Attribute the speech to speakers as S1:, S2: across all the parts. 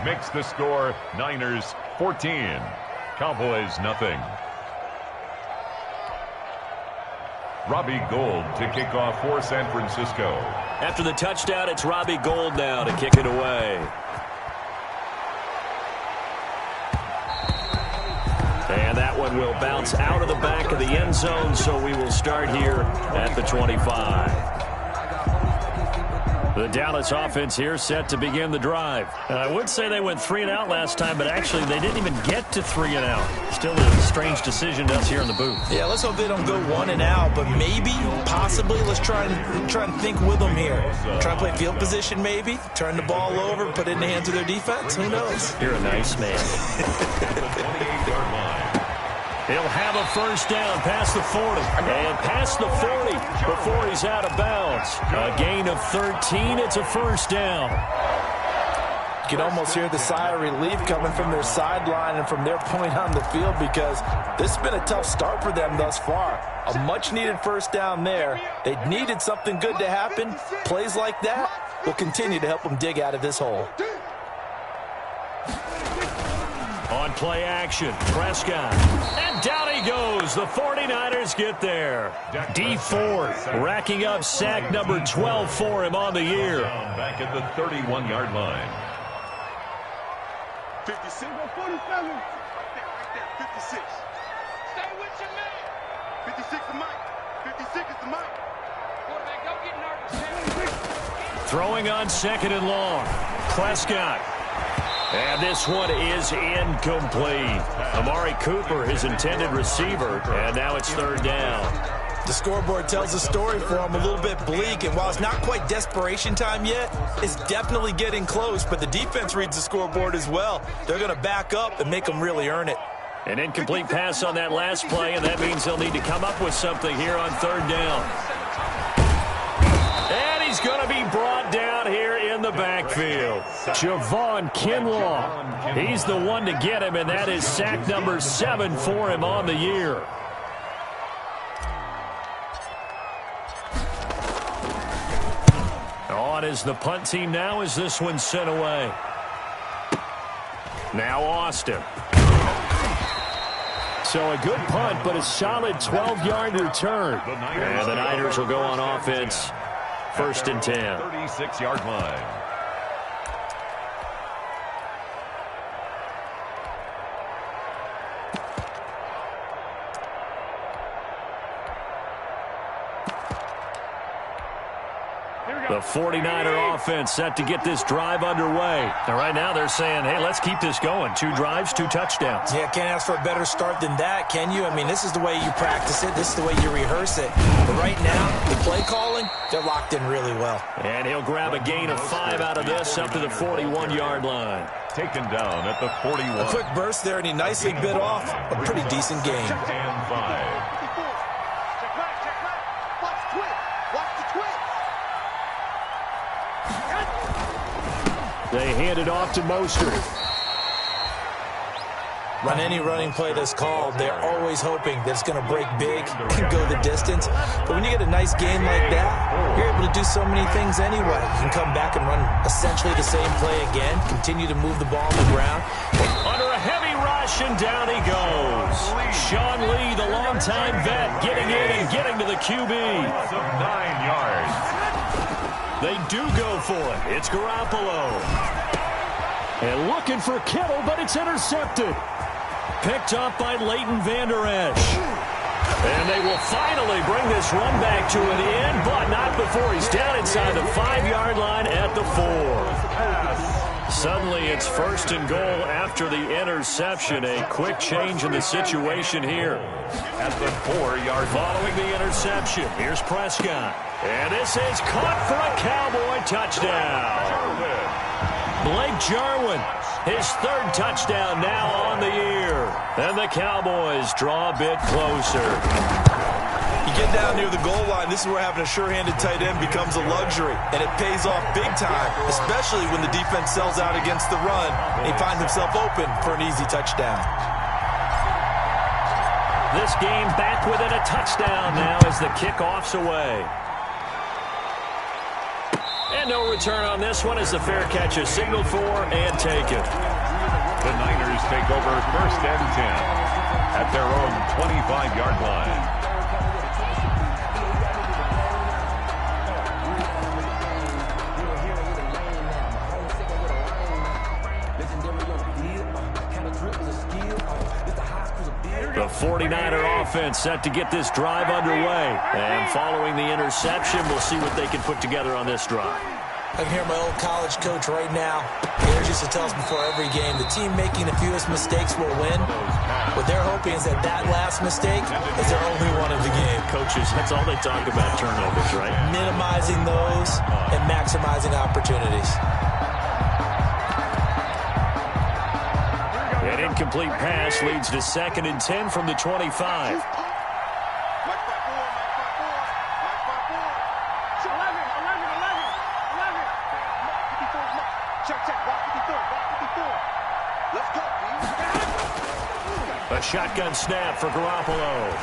S1: makes the score Niners 14, Cowboys nothing. Robbie Gould to kick off for San Francisco.
S2: After the touchdown, it's Robbie Gould now to kick it away. And that one will bounce out of the back of the end zone, so we will start here at the 25. The Dallas offense here set to begin the drive. And I would say they went 3 and out last time, but actually they didn't even get to 3 and out. Still a strange decision to us here in the booth.
S3: Yeah, let's hope they don't go 1 and out, but maybe, possibly, let's try and think with them here. Try and play field position maybe, turn the ball over, put it in the hands of their defense. Who knows?
S2: You're a nice man. He'll have a first down past the 40. And past the 40 before he's out of bounds. A gain of 13. It's a first down.
S3: You can almost hear the sigh of relief coming from their sideline and from their point on the field, because this has been a tough start for them thus far. A much-needed first down there. They needed something good to happen. Plays like that will continue to help them dig out of this hole.
S2: On play action, Prescott. And down he goes. The 49ers get there. D Ford racking up sack number 12 for him on the year.
S1: Back at the 31-yard line.
S4: 56, 47. Right there, 56. Stay with your man. 56 is Mike. 56 is the Mike. Quarterback, don't get nervous.
S2: Throwing on second and long. Prescott. And this one is incomplete. Amari Cooper, his intended receiver, and now it's third down.
S3: The scoreboard tells a story for him, a little bit bleak, and while it's not quite desperation time yet, it's definitely getting close, but the defense reads the scoreboard as well. They're going to back up and make them really earn it.
S2: An incomplete pass on that last play, and that means they'll need to come up with something here on third down. And he's going to be brought down here in the backfield. Javon Kinlaw. He's the one to get him, and that is sack number 7 for him on the year. On is the punt team now as this one's sent away. Now Austin. So a good punt, but a solid 12-yard return. And the Niners will go on offense. First and 10.
S1: 36-yard line.
S2: The 49er offense set to get this drive underway. And right now they're saying, hey, let's keep this going. 2 drives, 2 touchdowns.
S3: Yeah, can't ask for a better start than that, can you? I mean, this is the way you practice it. This is the way you rehearse it. But right now, the play calling, they're locked in really well.
S2: And he'll grab a gain of 5 out of this up to the 41-yard line.
S1: Taken down at the 41.
S3: A quick burst there, and he nicely bit off a pretty decent game.
S1: And 5.
S2: They hand it off to Mostert.
S3: Run any running play that's called, they're always hoping that it's going to break big and go the distance. But when you get a nice game like that, you're able to do so many things anyway. You can come back and run essentially the same play again, continue to move the ball on the ground.
S2: Under a heavy rush, and down he goes. Sean Lee, the longtime vet, getting in and getting to the QB.
S1: 9 yards.
S2: They do go for it. It's Garoppolo. And looking for Kittle, but it's intercepted. Picked up by Leighton Vander Esch. And they will finally bring this run back to an end, but not before he's down inside the 5-yard line at the 4. Suddenly it's first and goal after the interception. A quick change in the situation here.
S1: At the 4-yard
S2: following the interception, here's Prescott. And this is caught for a Cowboy touchdown. Blake Jarwin, his 3rd touchdown now on the year. And the Cowboys draw a bit closer.
S3: You get down near the goal line, this is where having a sure-handed tight end becomes a luxury. And it pays off big time, especially when the defense sells out against the run. And he finds himself open for an easy touchdown.
S2: This game back within a touchdown now as the kickoff's away. And no return on this one as the fair catch is signaled for and taken.
S1: The Niners take over 1st and 10 at their own 25-yard line.
S2: The 49er offense set to get this drive underway. And following the interception, we'll see what they can put together on this drive.
S3: I can hear my old college coach right now. He used to tell us before every game, the team making the fewest mistakes will win. What they're hoping is that last mistake is their only one of the game.
S2: Coaches, that's all they talk about, turnovers, right?
S3: Minimizing those and maximizing opportunities.
S2: An incomplete pass leads to 2nd and 10 from the 25. A shotgun snap for Garoppolo.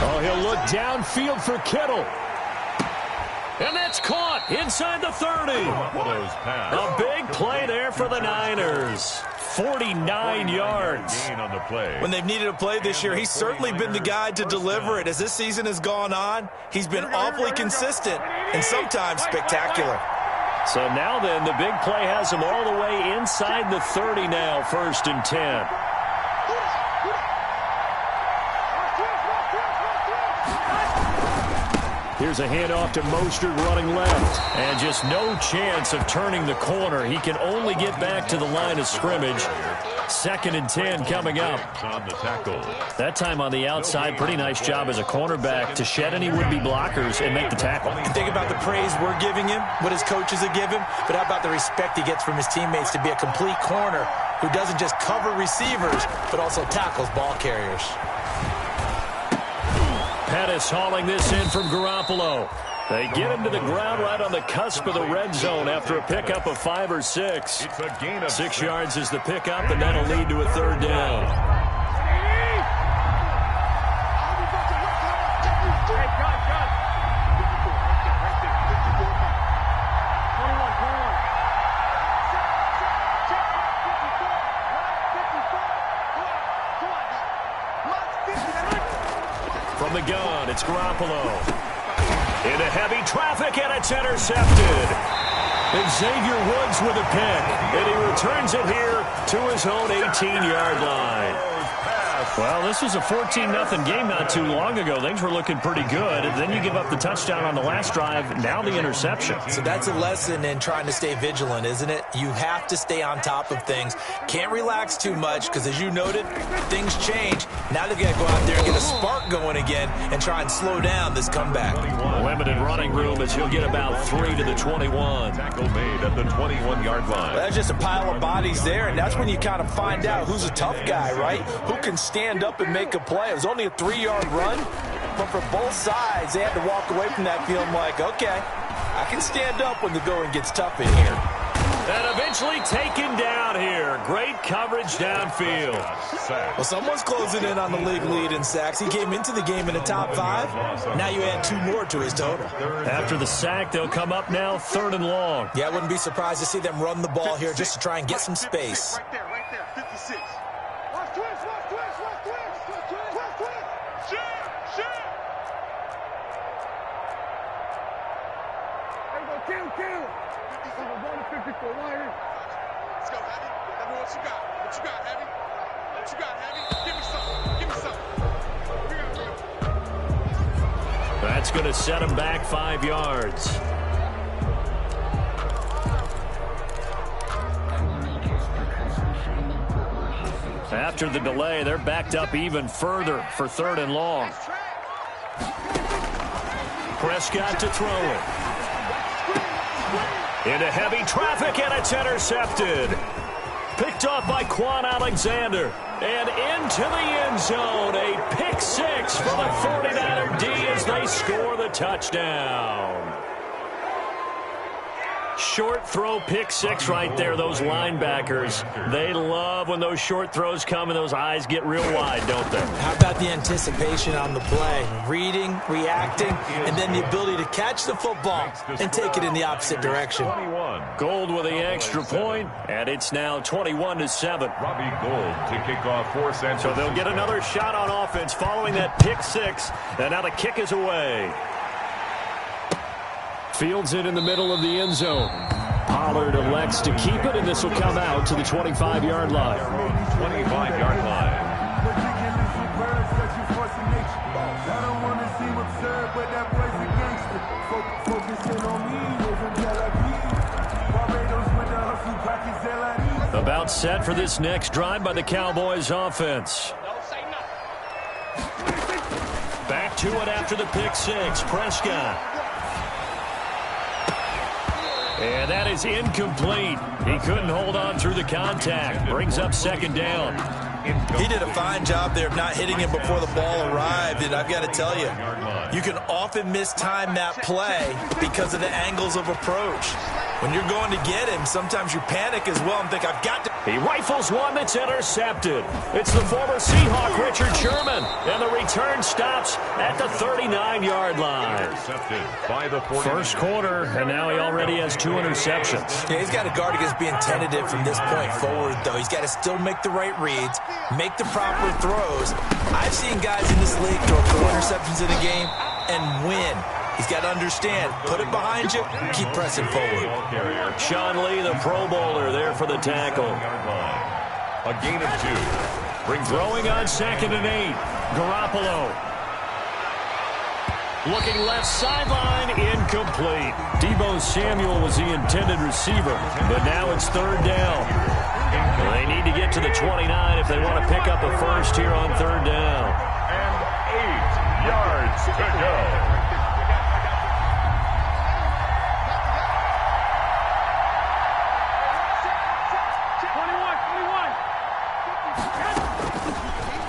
S2: Oh, he'll look downfield for Kittle. And that's caught inside the 30. A big play there for the Niners. 49 yards.
S3: When they've needed a play this year, he's certainly been the guy to deliver it. As this season has gone on, he's been awfully consistent and sometimes spectacular.
S2: So now then, the big play has him all the way inside the 30 now, 1st and 10. Here's a handoff to Mostert running left. And just no chance of turning the corner. He can only get back to the line of scrimmage. 2nd and 10 coming up. That time on the outside, pretty nice job as a cornerback to shed any would-be blockers and make the tackle.
S3: Think about the praise we're giving him, what his coaches have given, but how about the respect he gets from his teammates to be a complete corner who doesn't just cover receivers, but also tackles ball carriers.
S2: Pettis hauling this in from Garoppolo. They get him to the ground right on the cusp of the red zone after a pickup of 5 or 6. 6 yards is the pickup, and that'll lead to a 3rd down. From the gun, it's Garoppolo. Into heavy traffic, and it's intercepted. Xavier Woods with a pick, and he returns it here to his own 18-yard line. Well, this was a 14-0 game not too long ago. Things were looking pretty good. Then you give up the touchdown on the last drive. Now the interception.
S3: So that's a lesson in trying to stay vigilant, isn't it? You have to stay on top of things. Can't relax too much because, as you noted, things change. Now they've got to go out there and get a spark going again and try and slow down this comeback.
S2: Limited running room as he'll get about 3 to the 21.
S1: Tackle made at the 21-yard line.
S3: Well, that's just a pile of bodies there, and that's when you kind of find out who's a tough guy, right? Who can stand up and make a play. It was only a 3-yard run, but for both sides, they had to walk away from that feeling like, okay, I can stand up when the going gets tough in here.
S2: And eventually taken down here. Great coverage downfield.
S3: Well, someone's closing in on the league lead in sacks. He came into the game in the top 5. Now you add 2 more to his total.
S2: After the sack, they'll come up now 3rd and long.
S3: Yeah, I wouldn't be surprised to see them run the ball here just to try and get some space.
S4: Right there, 56. Watch twist. Shoot. There we go, kill. 54 Niners. Let's go, Heavy. Tell me what you got. Heavy? Give me something.
S2: That's going to set him back 5 yards. After the delay, they're backed up even further for 3rd and long. Prescott to throw it. Into heavy traffic, and it's intercepted. Picked off by Quan Alexander. And into the end zone. A pick 6 for the 49er D as they score the touchdown. Short throw pick six right there, those linebackers. They love when those short throws come and those eyes get real wide, don't they?
S3: How about the anticipation on the play? Reading, reacting, and then the ability to catch the football and take it in the opposite direction.
S2: Gold with the extra point, and it's now 21-7.
S1: Robbie Gold to kick off for San Francisco.
S2: So they'll get another shot on offense following that pick six, and now the kick is away. Fields it in the middle of the end zone. Pollard elects to keep it, and this will come out to the 25-yard line.
S1: 25-yard line.
S2: About set for this next drive by the Cowboys offense. Back to it after the pick six. Prescott. And that is incomplete. He couldn't hold on through the contact. Brings up second down.
S3: He did a fine job there of not hitting him before the ball arrived, and I've got to tell you, you can often mistime that play because of the angles of approach. When you're going to get him, sometimes you panic as well and think, I've got to.
S2: He rifles one that's intercepted. It's the former Seahawk, Richard Sherman, and the return stops at the 39-yard line.
S1: Intercepted by the 49ers.
S2: First quarter, and now he already has 2 interceptions.
S3: Yeah, he's got to guard against being tentative from this point forward, though. He's got to still make the right reads, make the proper throws. I've seen guys in this league throw 4 interceptions in a game and win. He's got to understand, put it behind you, keep pressing forward.
S2: Sean Lee, the Pro Bowler, there for the tackle.
S1: A gain of 2.
S2: Throwing on 2nd and 8. Garoppolo. Looking left sideline, incomplete. Deebo Samuel was the intended receiver, but now it's 3rd down. They need to get to the 29 if they want to pick up a first here on 3rd down.
S1: And 8 yards to go.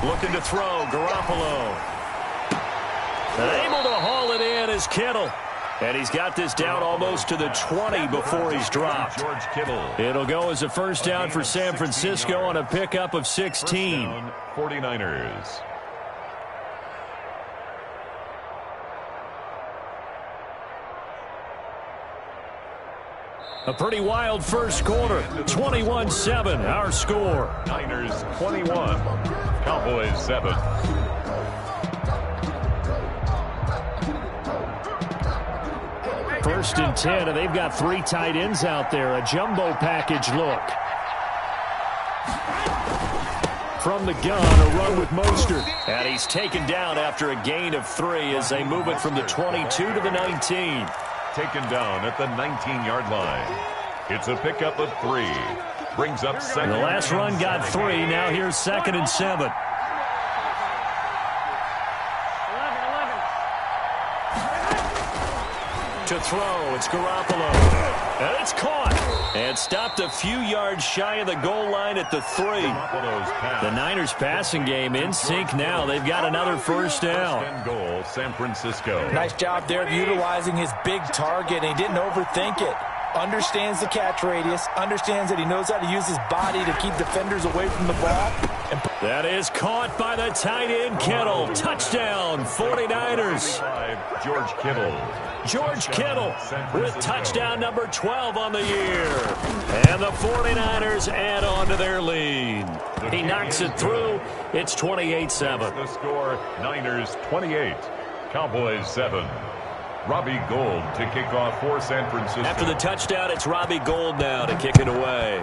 S2: Looking to throw, Garoppolo. Able to haul it in is Kittle. And he's got this down almost to the 20 before he's dropped.
S1: George Kittle.
S2: It'll go as a first down for San Francisco on a pickup of 16.
S1: 49ers.
S2: A pretty wild first quarter. 21-7, our score.
S1: Niners 21. Cowboys 7.
S2: First and 10, and they've got 3 tight ends out there. A jumbo package look. From the gun, a run with Mostert. And he's taken down after a gain of 3 as they move it from the 22 to the 19.
S1: Taken down at the 19-yard line. It's a pickup of 3. Brings up second.
S2: The last run got 3. Now here's 2nd and 7. To throw, it's Garoppolo. And it's caught. And stopped a few yards shy of the goal line at the 3. The Niners passing game in sync now. They've got another first down.
S1: First and goal, San Francisco.
S3: Nice job there of utilizing his big target. He didn't overthink it. Understands the catch radius. Understands that he knows how to use his body to keep defenders away from the ball.
S2: That is caught by the tight end, Kittle. Touchdown, 49ers.
S1: George Kittle.
S2: George Kittle with touchdown number 12 on the year. And the 49ers add on to their lead. He knocks it through. It's 28-7.
S1: The score, Niners 28. Cowboys 7. Robbie Gold to kick off for San Francisco.
S2: After the touchdown, it's Robbie Gold now to kick it away.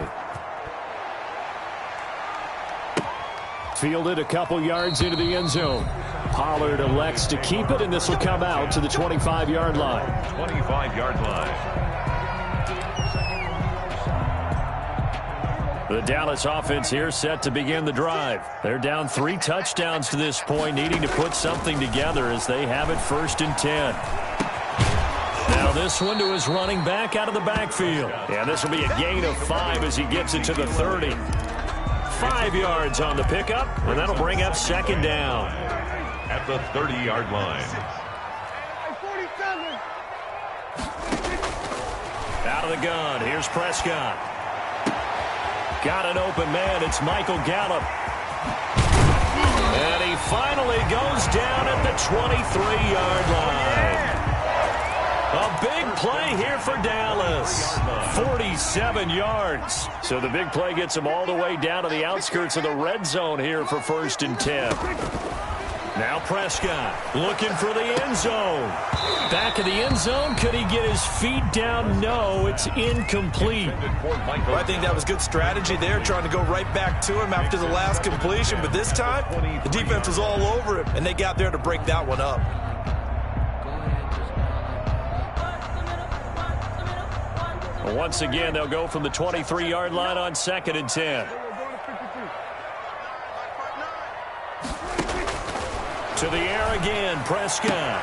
S2: Fielded a couple yards into the end zone. Pollard elects to keep it, and this will come out to the 25-yard line.
S1: 25-yard line.
S2: The Dallas offense here set to begin the drive. They're down 3 touchdowns to this point, needing to put something together as they have it 1st and 10. Now this one to his running back out of the backfield. And this will be a gain of 5 as he gets it to the 30. 5 yards on the pickup, and that'll bring up 2nd down.
S1: At the 30-yard line.
S2: Out Out of the gun. Here's Prescott. Got an open man. It's Michael Gallup. And he finally goes down at the 23-yard line. A big play here for Dallas. 47 yards. So the big play gets him all the way down to the outskirts of the red zone here for 1st and 10. Now Prescott looking for the end zone. Back of the end zone. Could he get his feet down? No, it's incomplete.
S3: Well, I think that was good strategy there, trying to go right back to him after the last completion. But this time, the defense was all over him, and they got there to break that one up.
S2: Once again, they'll go from the 23-yard line on 2nd and 10. To the air again, Prescott.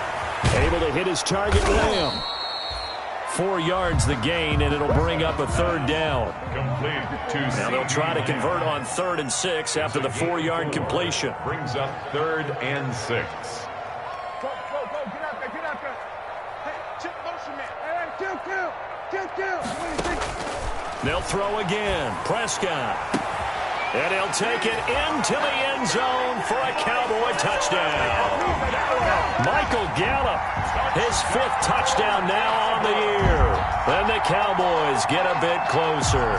S2: Able to hit his target, Lamb. 4 yards the gain, and it'll bring up a 3rd down. Now they'll try to convert on 3rd and 6 after the 4-yard completion.
S1: Brings up 3rd and 6.
S4: Go, get out there. Hey, chip motion man. Kill.
S2: They'll throw again, Prescott. And he'll take it into the end zone for a Cowboy touchdown. Michael Gallup, his 5th touchdown now on the year. And the Cowboys get a bit closer.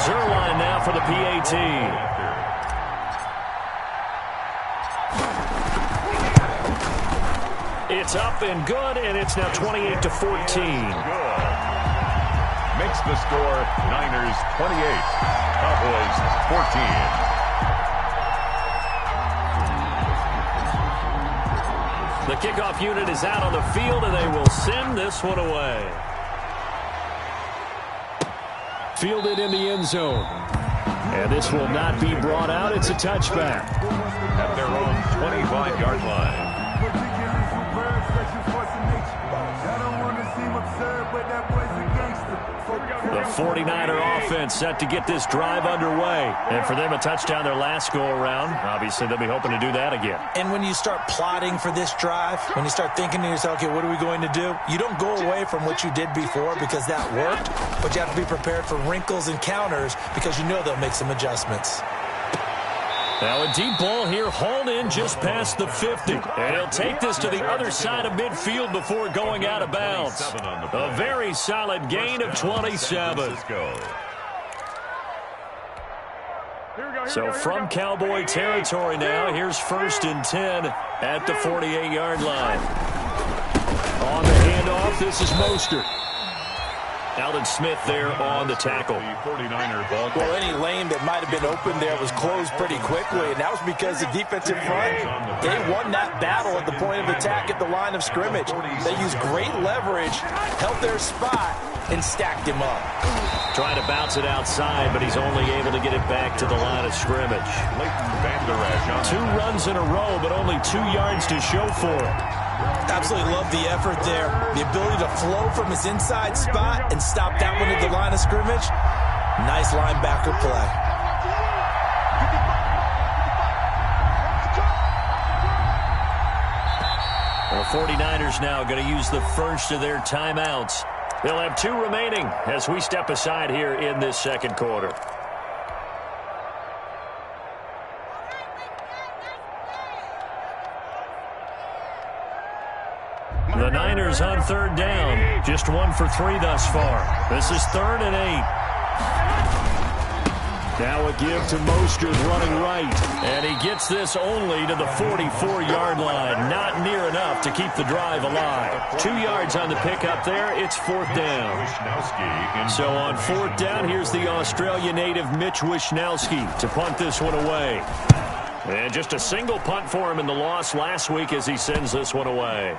S2: Zerline now for the PAT. It's up and good, and it's now 28-14.
S1: Makes the score Niners 28, Cowboys 14.
S2: The kickoff unit is out on the field, and they will send this one away. Fielded in the end zone. And this will not be brought out. It's a touchback.
S1: At their own 25-yard line.
S2: The 49er offense set to get this drive underway. And for them, a touchdown their last go-around. Obviously, they'll be hoping to do that again.
S3: And when you start plotting for this drive, when you start thinking to yourself, okay, what are we going to do? You don't go away from what you did before because that worked, but you have to be prepared for wrinkles and counters because you know they'll make some adjustments.
S2: Now a deep ball here, hauled in just past the 50. And he'll take this to the other side of midfield before going out of bounds. A very solid gain of 27. So from Cowboy territory now, here's 1st and 10 at the 48-yard line. On the handoff, this is Mostert. Alden Smith there on the tackle.
S3: Well, any lane that might have been open there was closed pretty quickly, and that was because the defensive front, they won that battle at the point of attack at the line of scrimmage. They used great leverage, held their spot, and stacked him up.
S2: Trying to bounce it outside, but he's only able to get it back to the line of scrimmage. 2 runs in a row, but only 2 yards to show for it.
S3: Absolutely love the effort there. The ability to flow from his inside spot and stop that one at the line of scrimmage. Nice linebacker play.
S2: The 49ers now going to use the first of their timeouts. They'll have 2 remaining as we step aside here in this second quarter. The Niners on 3rd down. Just 1 for 3 thus far. This is 3rd and 8. Now a give to Mostert running right. And he gets this only to the 44-yard line. Not near enough to keep the drive alive. 2 yards on the pickup there. It's 4th down. So on 4th down, here's the Australia native Mitch Wishnowsky to punt this one away. And just a single punt for him in the loss last week as he sends this one away.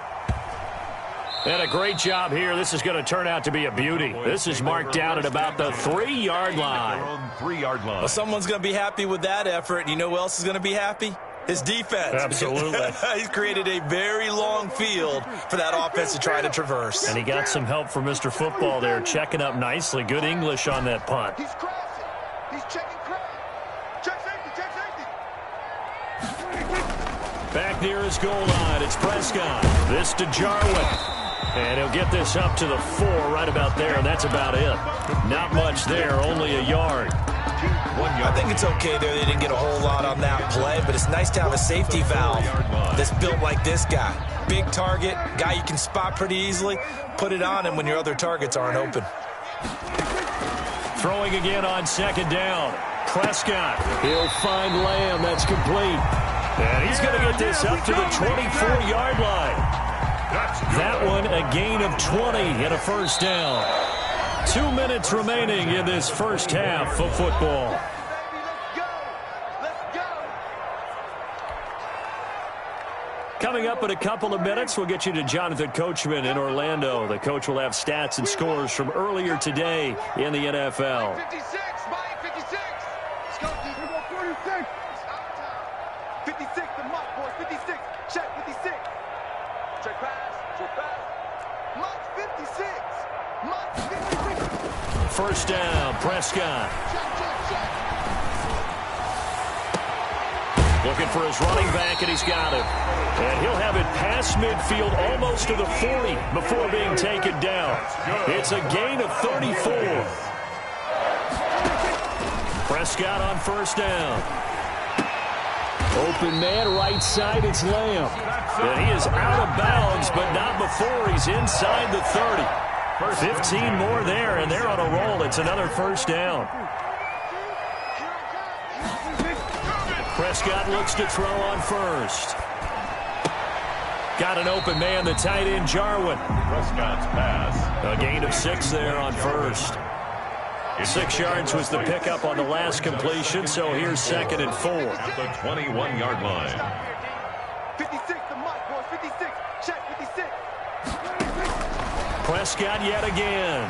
S2: And a great job here. This is going to turn out to be a beauty. This is marked down at about the 3-yard line.
S3: Well, someone's going to be happy with that effort. And you know who else is going to be happy? His defense.
S2: Absolutely.
S3: He's created a very long field for that offense to try to traverse.
S2: And he got some help from Mr. Football there, checking up nicely. Good English on that punt.
S4: He's crossing. He's checking cross. Check safety.
S2: Back near his goal line, it's Prescott. This to Jarwin. And he'll get this up to the 4 right about there, and that's about it. Not much there, only a yard.
S3: I think it's okay there. They didn't get a whole lot on that play, but it's nice to have a safety valve that's built like this guy. Big target, guy you can spot pretty easily. Put it on him when your other targets aren't open.
S2: Throwing again on second down. Prescott. He'll find Lamb. That's complete. And he's going to get this up to the 24-yard line. That one a gain of 20 and a first down. 2 minutes remaining in this first half of football. Coming up in a couple of minutes, we'll get you to Jonathan Coachman in Orlando. The coach will have stats and scores from earlier today in the NFL.
S4: 56, Mike, 56. Let's go, D. 46. 56, the Mike, boys, 56. Check, 56. Check pass, check pass. Mike, 56. Mike, 56.
S2: First down, Prescott.
S4: Check.
S2: Looking for his running back, and he's got him. And he'll have it past midfield, almost to the 40, before being taken down. It's a gain of 34. Prescott on first down. Open man, right side, it's Lamb. And he is out of bounds, but not before he's inside the 30. 15 more there, and they're on a roll. It's another first down. Prescott looks to throw on first. Got an open man, the tight end, Jarwin.
S1: Prescott's pass.
S2: A gain of 6 there on first. 6 yards was the pickup on the last completion, so here's second and 4.
S1: At the 21-yard line.
S4: 56, the Mike, boys, 56. Check, 56.
S2: Prescott yet again.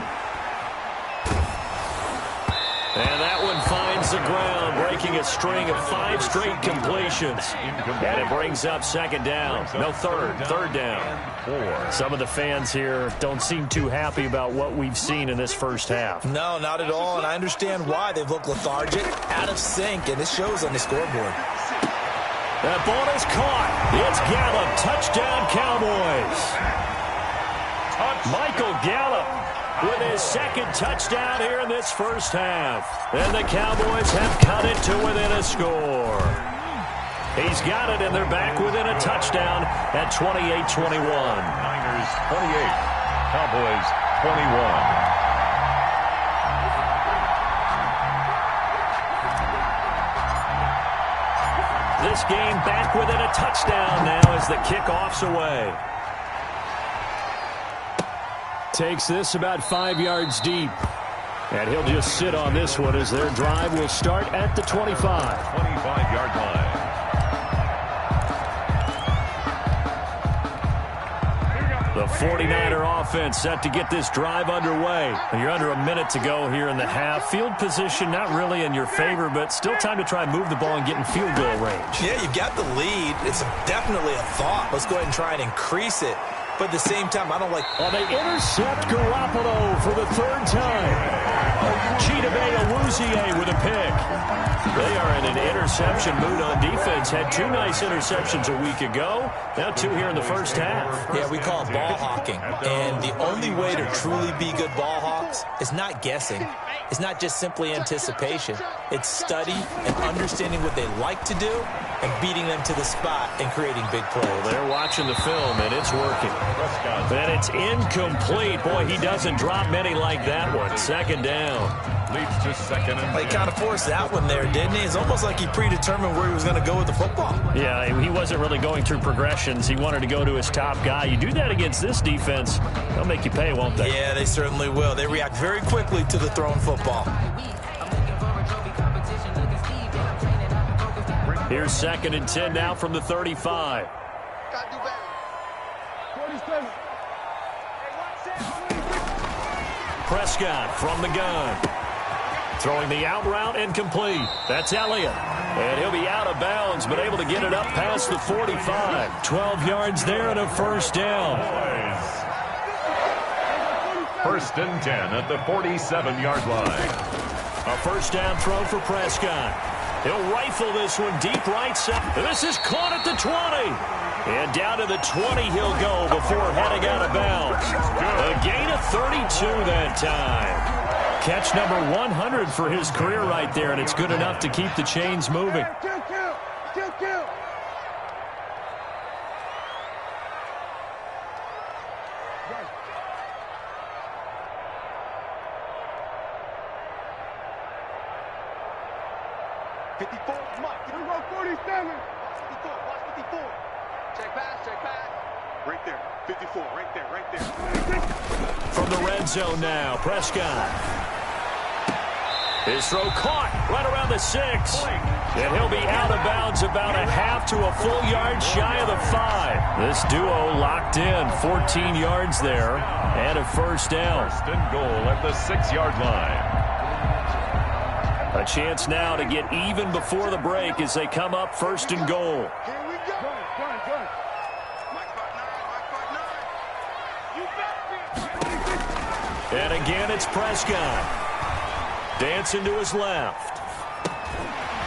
S2: And that one finds the ground, breaking a string of 5 straight completions. And it brings up second down. No, third down.
S1: 4.
S2: Some of the fans here don't seem too happy about what we've seen in this first half.
S3: No, not at all, and I understand why. They've looked lethargic, out of sync, and this shows on the scoreboard.
S2: That ball is caught. It's Gallup. Touchdown, Cowboys. Michael Gallup with his second touchdown here in this first half. And the Cowboys have cut it to within a score. He's got it, and they're back within a touchdown at 28-21.
S1: Niners 28. Cowboys 21.
S2: This game back within a touchdown now as the kickoff's away. Takes this about 5 yards deep. And he'll just sit on this one as their drive will start at the 25.
S1: 25-yard line.
S2: The 49er offense set to get this drive underway. And you're under a minute to go here in the half. Field position not really in your favor, but still time to try and move the ball and get in field goal range.
S3: Yeah, you've got the lead. It's definitely a thought. Let's go ahead and try and increase it. But at the same time, I don't like...
S2: Well, they intercept Garoppolo for the 3rd time. Chidobe Awuzie with a pick. They are in an interception mood on defense. Had 2 nice interceptions a week ago. Now 2 here in the first half.
S3: Yeah, we call it ball hawking. And the only way to truly be good ball hawks is not guessing. It's not just simply anticipation. It's study and understanding what they like to do and beating them to the spot and creating big plays.
S2: Well, they're watching the film, and it's working. And it's incomplete. Boy, he doesn't drop many like that one. Second down.
S1: Leads to second and 10.
S3: He kind of forced that one there, didn't he? It's almost like he predetermined where he was going to go with the football.
S2: Yeah, he wasn't really going through progressions. He wanted to go to his top guy. You do that against this defense, they'll make you pay, won't they?
S3: Yeah, they certainly will. They react very quickly to the thrown football.
S2: Here's second and 10 now from the 35.
S4: Gotta do better. 47.
S2: Prescott from the gun. Throwing the out route and complete. That's Elliott. And he'll be out of bounds, but able to get it up past the 45. 12 yards there and a first down.
S1: First and 10 at the 47-yard line.
S2: A first down throw for Prescott. He'll rifle this one deep right side. This is caught at the 20. And down to the 20 he'll go before heading out of bounds. A gain of 32 that time. Catch number 100 for his career right there, and it's good enough to keep the chains moving.
S4: Kill. 54, Mike. Here we go, 47. Watch 54. Check pass. Right there, 54, right there.
S2: From the red zone now, Prescott. His throw caught right around the 6. And he'll be out of bounds about a half to a full yard shy of the 5. This duo locked in, 14 yards there, and a first down.
S1: First and goal at the 6-yard line.
S2: A chance now to get even before the break as they come up first and goal.
S4: Here we go. Good. Mike part 9. You bet me.
S2: And again, it's Prescott. Dancing to his left.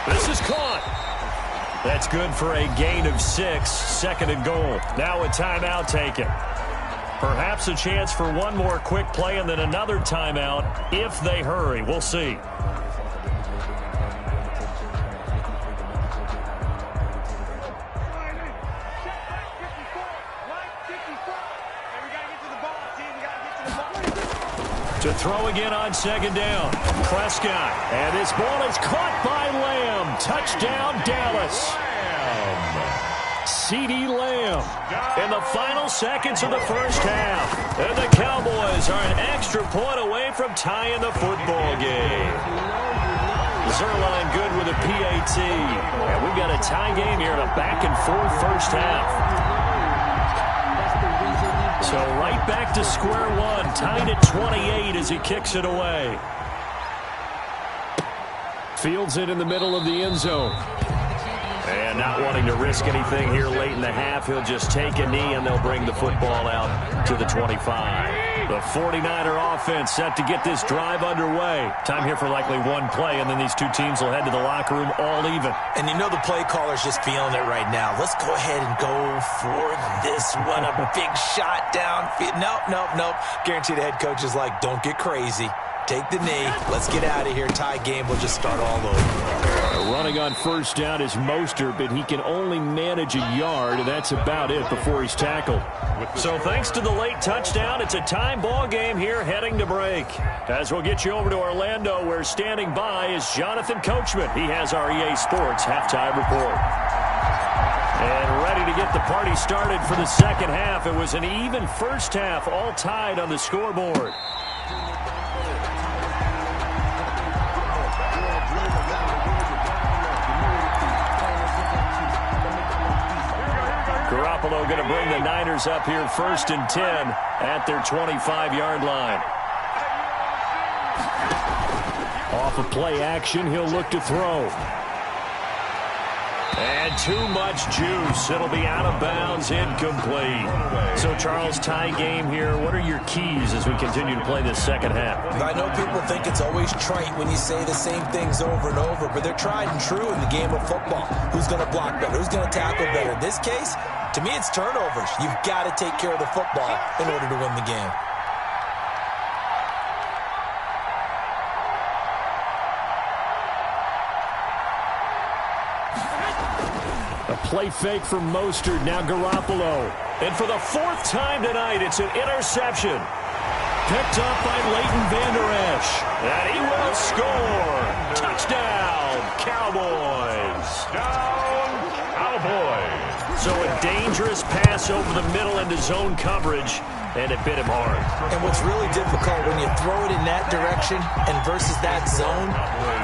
S2: This is caught. That's good for a gain of 6. Second and goal. Now a timeout taken. Perhaps a chance for one more quick play and then another timeout if they hurry. We'll see. To throw again on second down. Prescott. And his ball is caught by Lamb. Touchdown, Dallas. CeeDee Lamb in the final seconds of the first half. And the Cowboys are an extra point away from tying the football game. Zerline good with a PAT. And we've got a tie game here in a back-and-forth first half. So right back to square one, tied at 28 as he kicks it away. Fields it in the middle of the end zone. And not wanting to risk anything here late in the half, he'll just take a knee and they'll bring the football out to the 25. The 49er offense set to get this drive underway. Time here for likely one play, and then these two teams will head to the locker room all even.
S3: And you know the play caller's just feeling it right now. Let's go ahead and go for this one. A big shot down. Nope. Guarantee the head coach is like, don't get crazy. Take the knee. Let's get out of here. Tie game. We'll just start all over.
S2: Running on first down is Mostert, but he can only manage a yard, and that's about it before he's tackled. So thanks to the late touchdown, it's a time ball game here heading to break. As we'll get you over to Orlando, where standing by is Jonathan Coachman. He has our EA Sports halftime report. And ready to get the party started for the second half. It was an even first half, all tied on the scoreboard. Garoppolo going to bring the Niners up here first and 10 at their 25-yard line. Off of play action, he'll look to throw. And too much juice. It'll be out of bounds, incomplete. So, Charles, tie game here. What are your keys as we continue to play this second half?
S3: I know people think it's always trite when you say the same things over and over, but they're tried and true in the game of football. Who's going to block better? Who's going to tackle better? In this case, to me, it's turnovers. You've got to take care of the football in order to win the game.
S2: A play fake from Mostert, now Garoppolo. And for the fourth time tonight, it's an interception. Picked up by Leighton Vander Esch. And he will score. Touchdown, Cowboys.
S1: Down, Cowboys.
S2: So a dangerous pass over the middle into zone coverage, and it bit him hard.
S3: And what's really difficult when you throw it in that direction and versus that zone,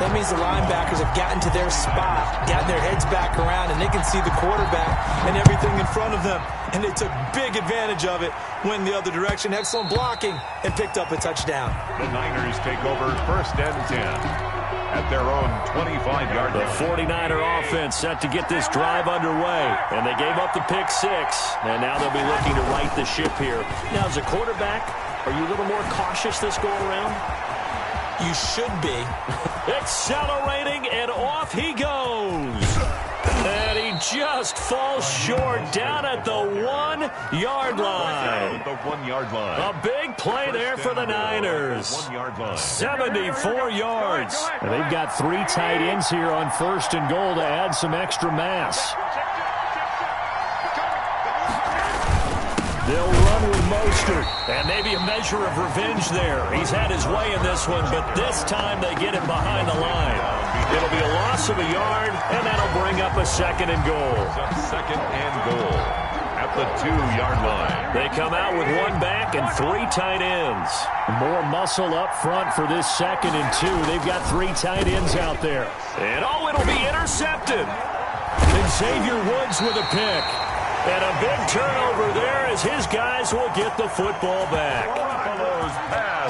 S3: that means the linebackers have gotten to their spot, gotten their heads back around, and they can see the quarterback and everything in front of them. And they took big advantage of it, went the other direction, excellent blocking, and picked up a touchdown.
S1: The Niners take over first and 10 at their own 25-yard line.
S2: The 49er offense set to get this drive underway, and they gave up the pick six, and now they'll be looking to right the ship here. Now, as a quarterback, are you a little more cautious this go around?
S3: You should be.
S2: Accelerating, and off he goes. And he just falls short down at the 1-yard line.
S1: The 1-yard line.
S2: A big play there for the Niners.
S1: 1-yard line.
S2: 74 yards. And they've got 3 tight ends here on 1st and goal to add some extra mass. They'll run with Mostert. And maybe a measure of revenge there. He's had his way in this one, but this time they get him behind the line. It'll be a loss of a yard, and that'll bring up a 2nd and goal.
S1: 2nd and goal at the 2-yard line.
S2: They come out with 1 back and 3 tight ends. More muscle up front for this 2nd and 2. They've got 3 tight ends out there. And it'll be intercepted. And Xavier Woods with a pick. And a big turnover there as his guys will get the football back.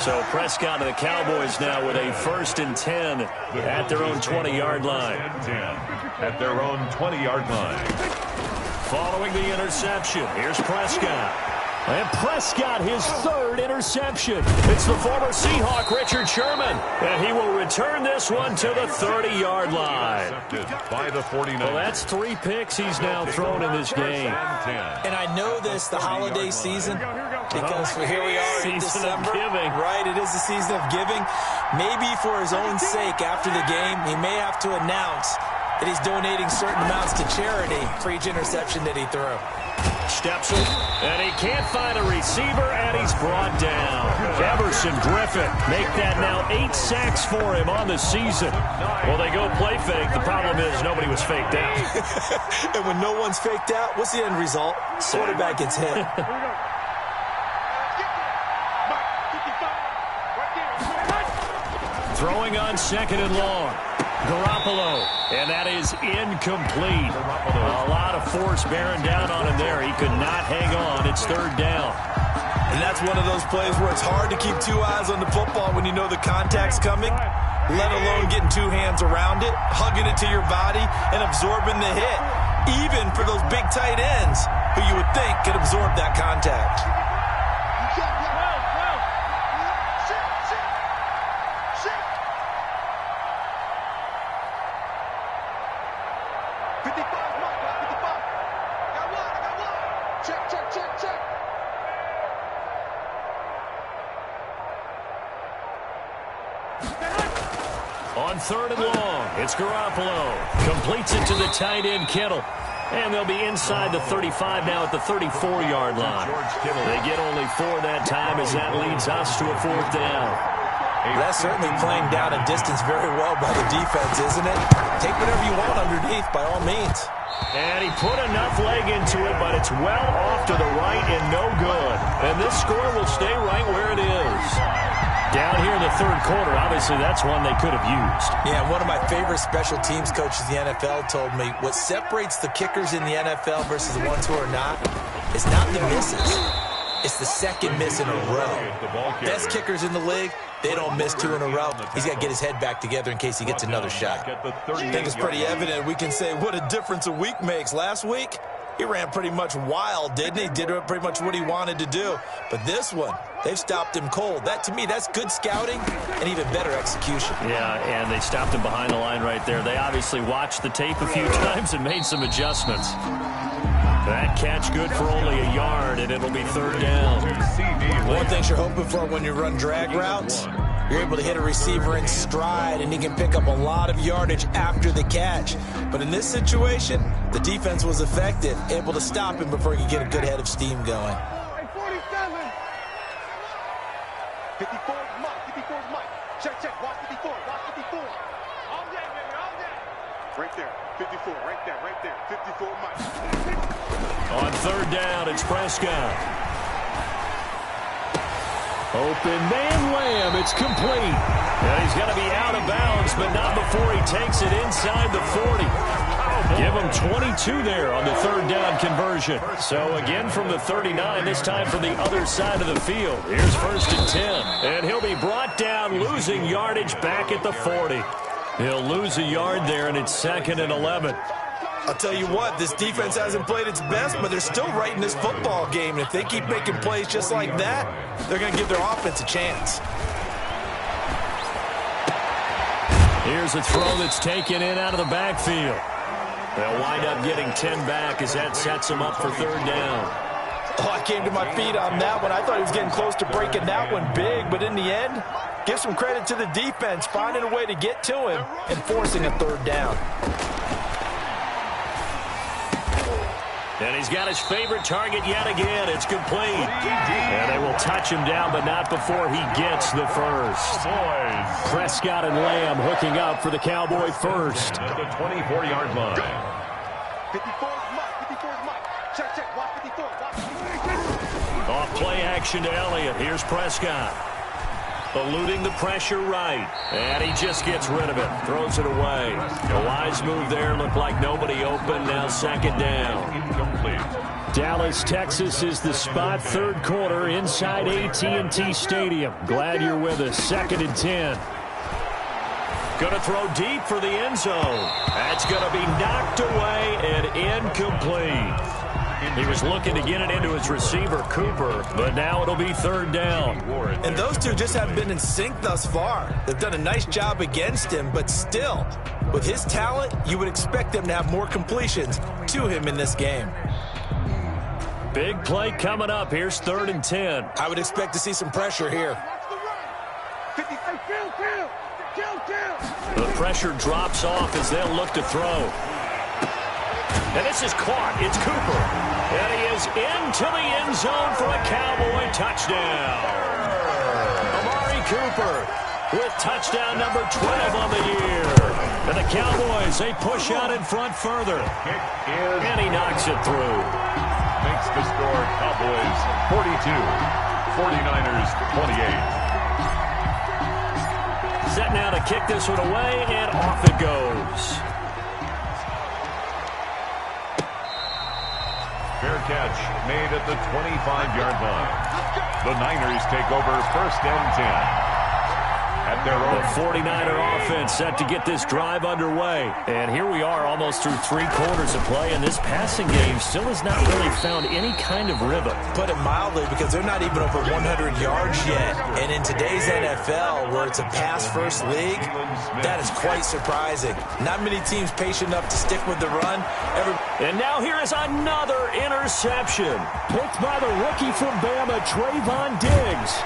S2: So Prescott and the Cowboys now with a 1st and 10 at their own 20-yard line.
S1: At their own 20-yard line.
S2: Following the interception, here's Prescott. And Prescott, his 3rd interception. It's the former Seahawk, Richard Sherman. And he will return this one to the 30-yard line.
S1: By the 49.
S2: Well, that's 3 picks he's now thrown in this game.
S3: And I know this, the holiday season, because here we are in December. Right, it is the season of giving. Maybe for his own sake, after the game, he may have to announce that he's donating certain amounts to charity for each interception that he threw.
S2: Steps it, and he can't find a receiver, and he's brought down. Everson Griffin make that now 8 sacks for him on the season. Well, they go play fake. The problem is nobody was faked out.
S3: And when no one's faked out, what's the end result? Quarterback gets hit.
S2: Throwing on 2nd and long. Garoppolo, and that is incomplete. A lot of force bearing down on him there. He could not hang on. It's 3rd down.
S3: And that's one of those plays where it's hard to keep 2 eyes on the football when you know the contact's coming, let alone getting 2 hands around it, hugging it to your body, and absorbing the hit, even for those big tight ends who you would think could absorb that contact.
S2: On 3rd and long, it's Garoppolo. Completes it to the tight end, Kittle. And they'll be inside the 35 now at the 34-yard line. They get only 4 that time as that leads us to a 4th down.
S3: That's certainly playing down a distance very well by the defense, isn't it? Take whatever you want underneath, by all means.
S2: And he put enough leg into it, but it's well off to the right and no good. And this score will stay right where it is. Down here in the 3rd quarter, obviously that's one they could have used.
S3: Yeah, one of my favorite special teams coaches in the NFL told me what separates the kickers in the NFL versus the ones who are not is not the misses. It's the 2nd miss in a row. Best kickers in the league, they don't miss 2 in a row. He's got to get his head back together in case he gets another shot. I think it's pretty evident. We can say what a difference a week makes. Last week, he ran pretty much wild, didn't he? Did pretty much what he wanted to do. But this one, they've stopped him cold. That, to me, that's good scouting and even better execution.
S2: Yeah, and they stopped him behind the line right there. They obviously watched the tape a few times and made some adjustments. That catch good for only a yard, and it'll be 3rd down.
S3: One thing you're hoping for when you run drag routes, you're able to hit a receiver in stride, and he can pick up a lot of yardage after the catch. But in this situation, the defense was effective, able to stop him before he could get a good head of steam going.
S4: 54 is Mike. 54 is Mike. Check. Watch 54. Watch 54. All day, baby. All day. Right there. 54. Right there. 54 Mike.
S2: On 3rd down, it's Prescott. Open man Lamb. It's complete. And he's going to be out of bounds, but not before he takes it inside the 40. Give him 22 there on the 3rd down conversion. So again from the 39, this time from the other side of the field. Here's 1st and 10. And he'll be brought down, losing yardage back at the 40. He'll lose a yard there, and it's 2nd and 11.
S3: I'll tell you what, this defense hasn't played its best, but they're still right in this football game. And if they keep making plays just like that, they're going to give their offense a chance.
S2: Here's a throw that's taken in out of the backfield. They'll wind up getting 10 back as that sets them up for third down.
S3: Oh, I came to my feet on that one. I thought he was getting close to breaking that one big, but in the end, give some credit to the defense, finding a way to get to him and forcing a third down.
S2: And he's got his favorite target yet again. It's complete. And they will touch him down, but not before he gets the first. Prescott and Lamb hooking up for the Cowboy first.
S1: At the 24-yard line.
S4: 54 is Mike. 54 is Mike. Check. Watch 54. Watch 54.
S2: Off play action to Elliott. Here's Prescott. Eluding the pressure right. And he just gets rid of it. Throws it away. A wise move there. Looked like nobody open. Now second down.
S1: Incomplete.
S2: Dallas, Texas is the spot. Third quarter inside AT&T Stadium. Glad you're with us. 2nd and 10. Going to throw deep for the end zone. That's going to be knocked away and incomplete. He was looking to get it into his receiver, Cooper, but now it'll be third down.
S3: And those two just haven't been in sync thus far. They've done a nice job against him, but still, with his talent, you would expect them to have more completions to him in this game.
S2: Big play coming up. Here's 3rd and 10.
S3: I would expect to see some pressure here.
S4: 50. Kill.
S2: The pressure drops off as they'll look to throw. And this is caught. It's Cooper. And he is into the end zone for a Cowboy touchdown. Amari Cooper with touchdown number 12 on the year. And the Cowboys, they push out in front further. And he knocks it through.
S1: Makes the score Cowboys 42, 49ers 28.
S2: Set now to kick this one away, and off it goes.
S1: Fair catch made at the 25-yard line. The Niners take over 1st and 10. At their own.
S2: The 49er offense set to get this drive underway. And here we are almost through 3 quarters of play, and this passing game still has not really found any kind of rhythm.
S3: Put it mildly, because they're not even over 100 yards yet. And in today's NFL, where it's a pass-first league, that is quite surprising. Not many teams patient enough to stick with the run.
S2: And now here is another interception. Picked by the rookie from Bama, Trayvon Diggs.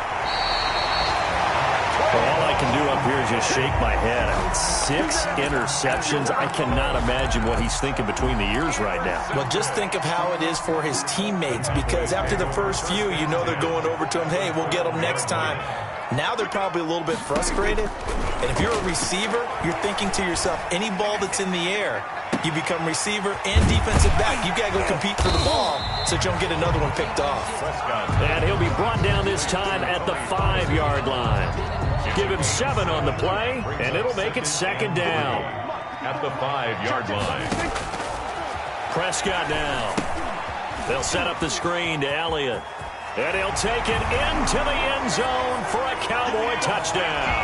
S2: Well, all I can do up here is just shake my head. I mean, 6 interceptions. I cannot imagine what he's thinking between the ears right now.
S3: Well, just think of how it is for his teammates, because after the first few, you know they're going over to him, hey, we'll get them next time. Now they're probably a little bit frustrated. And if you're a receiver, you're thinking to yourself, any ball that's in the air, you become receiver and defensive back. You got to go compete for the ball so that you don't get another one picked off.
S2: And he'll be brought down this time at the 5-yard line. Give him 7 on the play, and it'll make it 2nd down.
S1: At the 5-yard line.
S2: Prescott now. They'll set up the screen to Elliott. And he'll take it into the end zone for a Cowboy touchdown.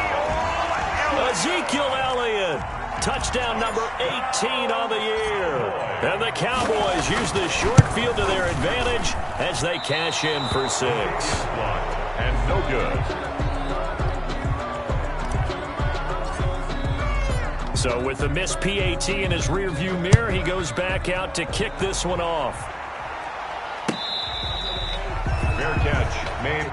S2: Ezekiel Elliott, touchdown number 18 on the year. And the Cowboys use the short field to their advantage as they cash in for 6.
S1: And no good.
S2: So with the missed PAT in his rearview mirror, he goes back out to kick this one off.
S1: Fair catch made.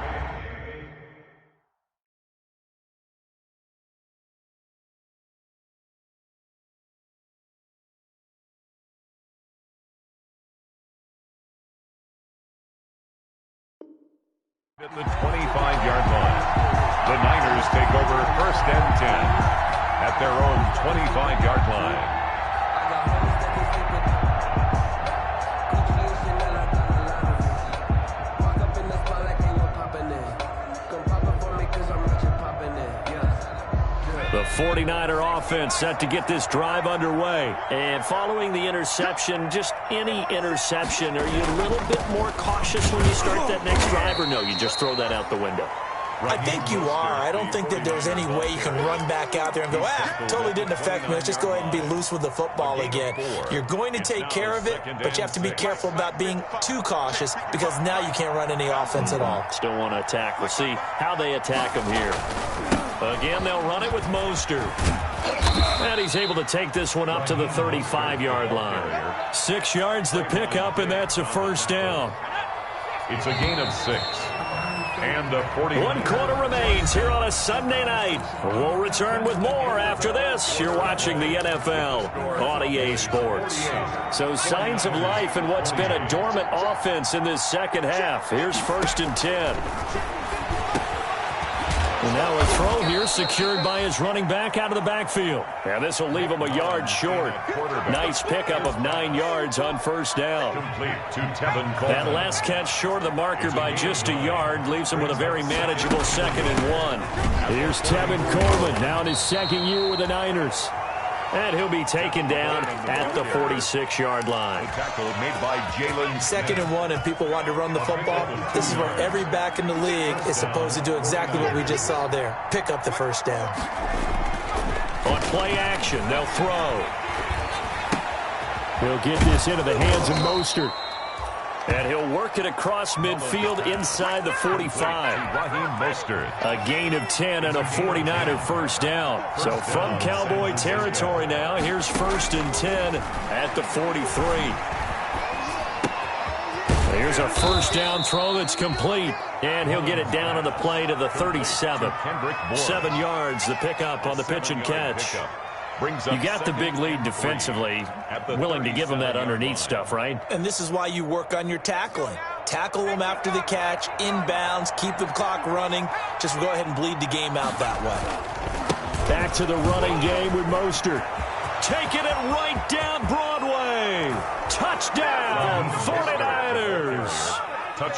S1: At the 25-yard line. The Niners take over 1st and 10 at their own 25-yard line.
S2: The 49er offense set to get this drive underway. And following the interception, just any interception, are you a little bit more cautious when you start that next drive, or no, you just throw that out the window?
S3: I think you are. I don't think that there's any way you can run back out there and go, totally didn't affect me. Let's just go ahead and be loose with the football again. You're going to take care of it, but you have to be careful about being too cautious, because now you can't run any offense at all.
S2: Still want to attack. We'll see how they attack him here. Again, they'll run it with Mostert. And he's able to take this one up to the 35-yard line. 6 yards the pickup, and that's a first down.
S1: It's a gain of 6. And the 40.
S2: 1 quarter remains here on a Sunday night. We'll return with more after this. You're watching the NFL on EA Sports. So signs of life in what's been a dormant offense in this second half. Here's 1st and 10. And now a throw here secured by his running back out of the backfield. And this will leave him a yard short. Nice pickup of 9 yards on first down. That last catch short of the marker by just a yard leaves him with a very manageable 2nd and 1. Here's Tevin Coleman now in his 2nd year with the Niners. And he'll be taken down at the 46-yard line.
S1: Tackle made by Jalen.
S3: 2nd and 1, and people want to run the football. This is where every back in the league is supposed to do exactly what we just saw there. Pick up the first down.
S2: On play action, they'll throw. He'll get this into the hands of Mostert. And he'll work it across midfield inside the 45. A gain of 10 and a 49er first down. So from Cowboy territory now, here's 1st and 10 at the 43. Here's a first down throw that's complete. And he'll get it down on the play to the 37. 7 yards, the pickup on the pitch and catch. You got the big lead defensively, willing to give them that underneath stuff, right?
S3: And this is why you work on your tackling. Tackle them after the catch, inbounds, keep the clock running. Just go ahead and bleed the game out that way.
S2: Back to the running game with Mostert. Taking it right down Broadway. Touchdown, 49ers.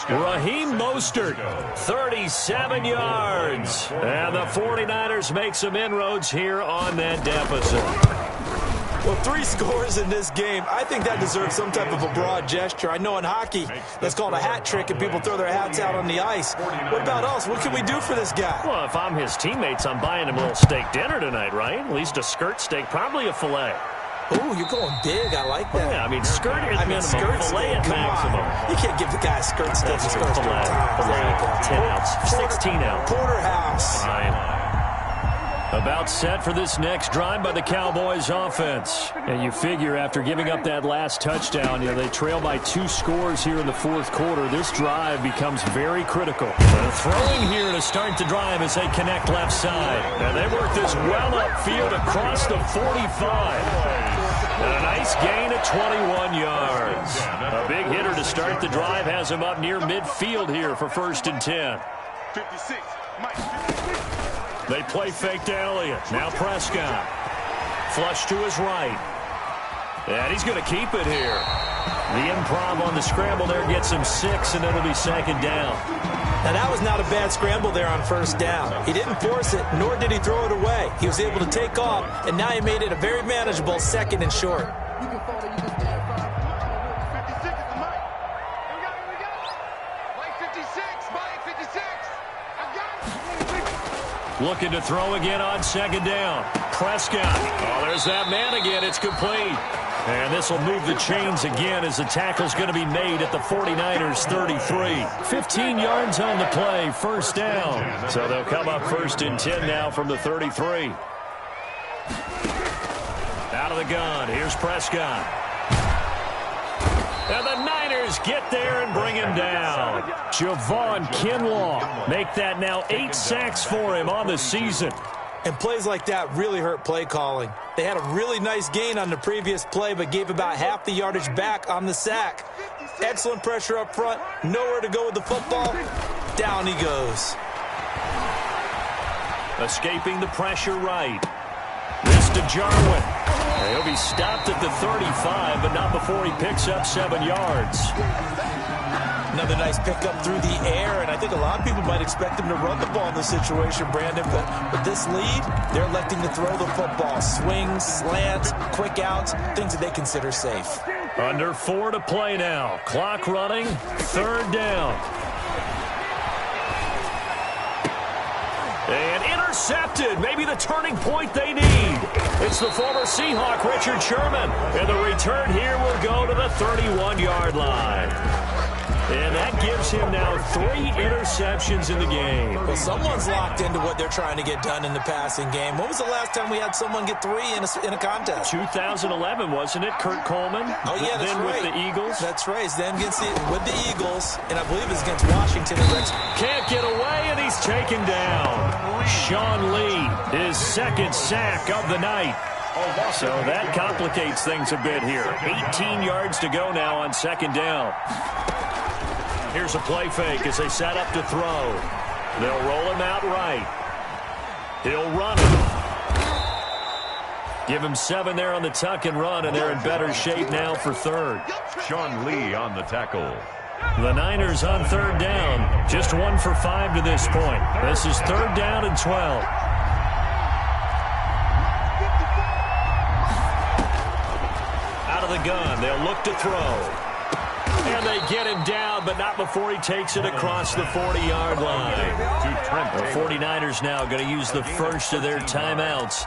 S2: Raheem Mostert, 37 yards. And the 49ers make some inroads here on that deficit.
S3: Well, 3 scores in this game. I think that deserves some type of a broad gesture. I know in hockey, that's called a hat trick, and people throw their hats out on the ice. What about us? What can we do for this guy?
S2: Well, if I'm his teammates, I'm buying him a little steak dinner tonight, right? At least a skirt steak, probably a filet.
S3: Oh, you're going big. I like that.
S2: Yeah, I mean, skirt at minimum, filet at maximum.
S3: You can't give the guy a skirt steak.
S2: That's true. Filet, 10 ounce, 16 ounce.
S3: Porterhouse.
S2: Fine. About set for this next drive by the Cowboys offense. And you figure after giving up that last touchdown, they trail by 2 scores here in the 4th quarter. This drive becomes very critical. Throwing here to start the drive as they connect left side. And they work this well upfield across the 45. And a nice gain of 21 yards. A big hitter to start the drive has him up near midfield here for 1st and 10.
S4: 56, Mike, 56.
S2: They play fake to Elliott. Now Prescott. Flush to his right. And he's going to keep it here. The improv on the scramble there gets him 6, and it'll be 2nd down.
S3: Now, that was not a bad scramble there on 1st down. He didn't force it, nor did he throw it away. He was able to take off, and now he made it a very manageable 2nd and short.
S2: Looking to throw again on 2nd down. Prescott. Oh, there's that man again. It's complete. And this will move the chains again as the tackle's going to be made at the 49ers 33. 15 yards on the play, 1st down. So they'll come up 1st and 10 now from the 33. Out of the gun, here's Prescott. And the Niners get there and bring him down. Javon Kinlaw make that now 8 sacks for him on the season.
S3: And plays like that really hurt play calling. They had a really nice gain on the previous play, but gave about half the yardage back on the sack. Excellent pressure up front. Nowhere to go with the football. Down he goes.
S2: Escaping the pressure right. This to Jarwin. He'll be stopped at the 35, but not before he picks up 7 yards.
S3: Another nice pickup through the air, and I think a lot of people might expect him to run the ball in this situation, Brandon, but with this lead, they're electing to throw the football. Swings, slants, quick outs, things that they consider safe.
S2: Under 4 to play now. Clock running, 3rd down. And intercepted, maybe the turning point they need. It's the former Seahawk, Richard Sherman. And the return here will go to the 31-yard line. And that gives him now 3 interceptions in the game.
S3: Well, someone's locked into what they're trying to get done in the passing game. When was the last time we had someone get 3 in a contest?
S2: 2011, wasn't it? Kurt Coleman?
S3: Oh, yeah, that's
S2: then
S3: right.
S2: with the Eagles?
S3: That's right. It's then with the Eagles, and I believe it's against Washington.
S2: Can't get away, and he's taken down. Sean Lee, his second sack of the night. So that complicates things a bit here. 18 yards to go now on second down. Here's a play fake as they set up to throw. They'll roll him out right. He'll run it. Give him 7 there on the tuck and run, and they're in better shape now for third.
S1: Sean Lee on the tackle.
S2: The Niners on third down. Just 1 for 5 to this point. This is third down and 12. Out of the gun, they'll look to throw. And they get him down, but not before he takes it across the 40-yard line. The 49ers now going to use the first of their timeouts.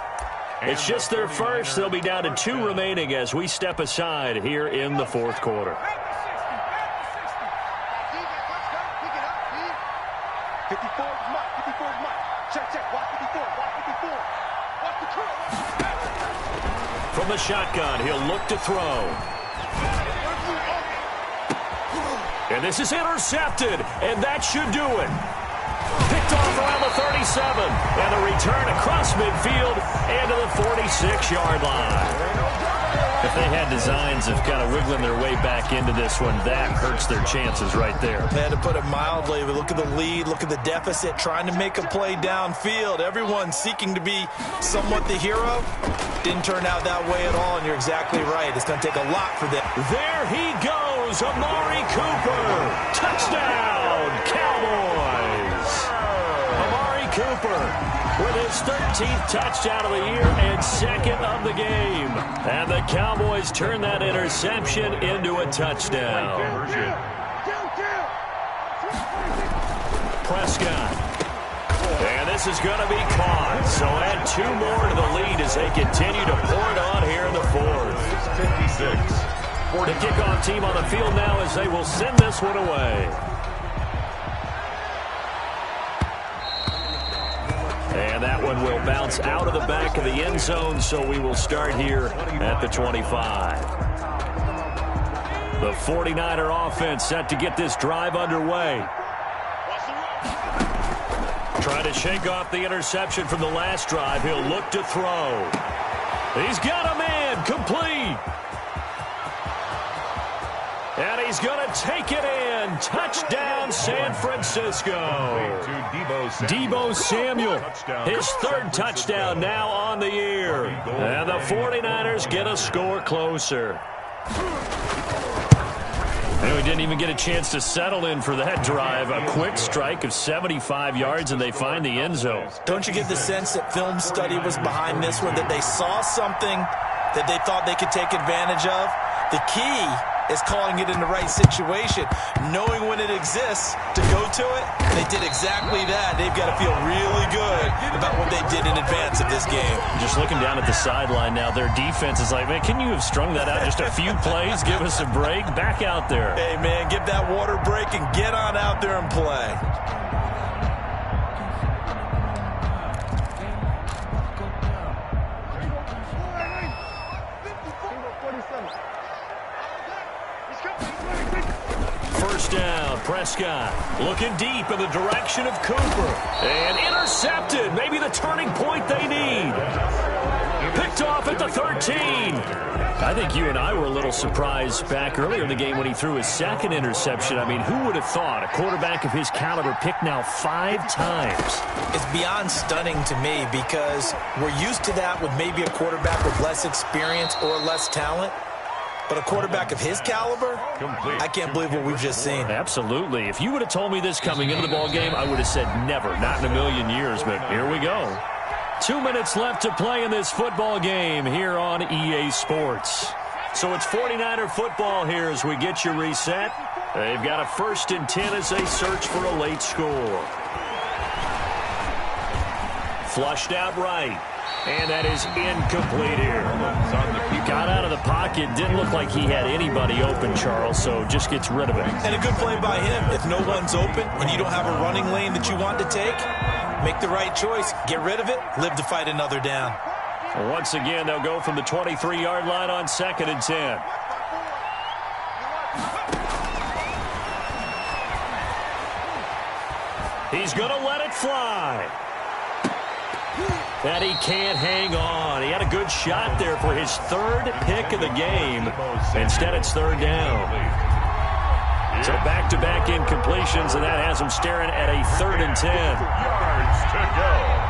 S2: It's just their first. They'll be down to 2 remaining as we step aside here in the fourth quarter.
S4: 54 is Mike. 54 is Mike. Check. Watch 54. Watch 54. Watch the curl.
S2: From the shotgun, he'll look to throw. And this is intercepted, and that should do it. Picked off around the 37, and a return across midfield and to the 46-yard line. If they had designs of kind of wiggling their way back into this one, that hurts their chances right there.
S3: They had to put it mildly. But look at the lead, look at the deficit, trying to make a play downfield. Everyone seeking to be somewhat the hero. Didn't turn out that way at all, and you're exactly right. It's going to take a lot for them.
S2: There he goes, Amari Cooper. Touchdown, Cowboys. Amari Cooper with his 13th touchdown of the year and second of the game. And the Cowboys turn that interception into a touchdown. Prescott. And this is going to be caught. So add 2 more to the lead as they continue to pour it on here in the fourth.
S1: 56.
S2: The kickoff team on the field now as they will send this one away. And that one will bounce out of the back of the end zone, so we will start here at the 25. The 49er offense set to get this drive underway. Trying to shake off the interception from the last drive. He'll look to throw. He's got a man complete. And he's going to take it in. Touchdown, San Francisco. Deebo Samuel, his 3rd touchdown now on the year. And the 49ers get a score closer. And we didn't even get a chance to settle in for that drive. A quick strike of 75 yards, and they find the end zone.
S3: Don't you get the sense that film study was behind this one, that they saw something that they thought they could take advantage of? The key is calling it in the right situation, knowing when it exists to go to it. They did exactly that. They've got to feel really good about what they did in advance of this game.
S2: Just looking down at the sideline now, their defense is like, man, can you have strung that out just a few plays? Give us a break. Back out there.
S3: Hey, man, give that water break and get on out there and play.
S2: First down, Prescott looking deep in the direction of Cooper. And intercepted. Maybe the turning point they need. Picked off at the 13. I think you and I were a little surprised back earlier in the game when he threw his 2nd interception. I mean, who would have thought a quarterback of his caliber picked now 5 times?
S3: It's beyond stunning to me because we're used to that with maybe a quarterback with less experience or less talent. But a quarterback of his caliber, I can't believe what we've just seen.
S2: Absolutely. If you would have told me this coming into the ball game, I would have said never, not in a million years. But here we go. 2 minutes left to play in this football game here on EA Sports. So it's 49er football here as we get you reset. They've got a 1st and 10 as they search for a late score. Flushed out right. And that is incomplete here. Got out of the pocket. Didn't look like he had anybody open, Charles, so just gets rid of it.
S3: And a good play by him. If no one's open and you don't have a running lane that you want to take, make the right choice. Get rid of it. Live to fight another down.
S2: Once again, they'll go from the 23-yard line on 2nd and 10. He's going to let it fly. And he can't hang on. He had a good shot there for his 3rd pick of the game. Instead, it's 3rd down. So back-to-back incompletions, and that has him staring at a 3rd and 10.
S1: Yards to go.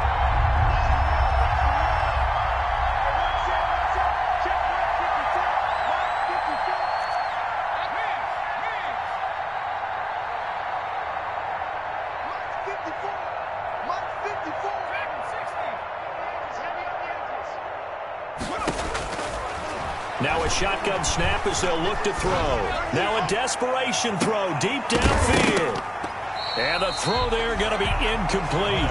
S2: Now a shotgun snap as they'll look to throw. Now a desperation throw deep downfield. And the throw there going to be incomplete.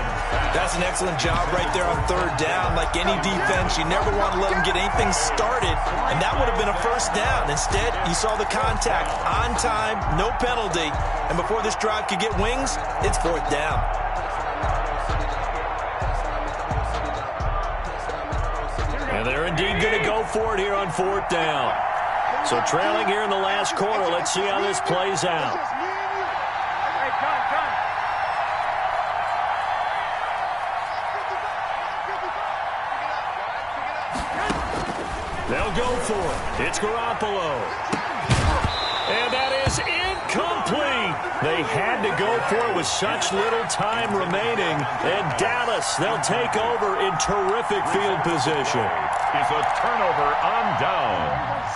S3: That's an excellent job right there on 3rd down. Like any defense, you never want to let them get anything started, and that would have been a 1st down. Instead, you saw the contact on time, no penalty, and before this drive could get wings, it's 4th down.
S2: And they're indeed going to go for it here on 4th down. So trailing here in the last quarter, let's see how this plays out. They'll go for it. It's Garoppolo. And that is incomplete. They had to go for it with such little time remaining. And Dallas, they'll take over in terrific field position.
S1: Is a turnover on downs.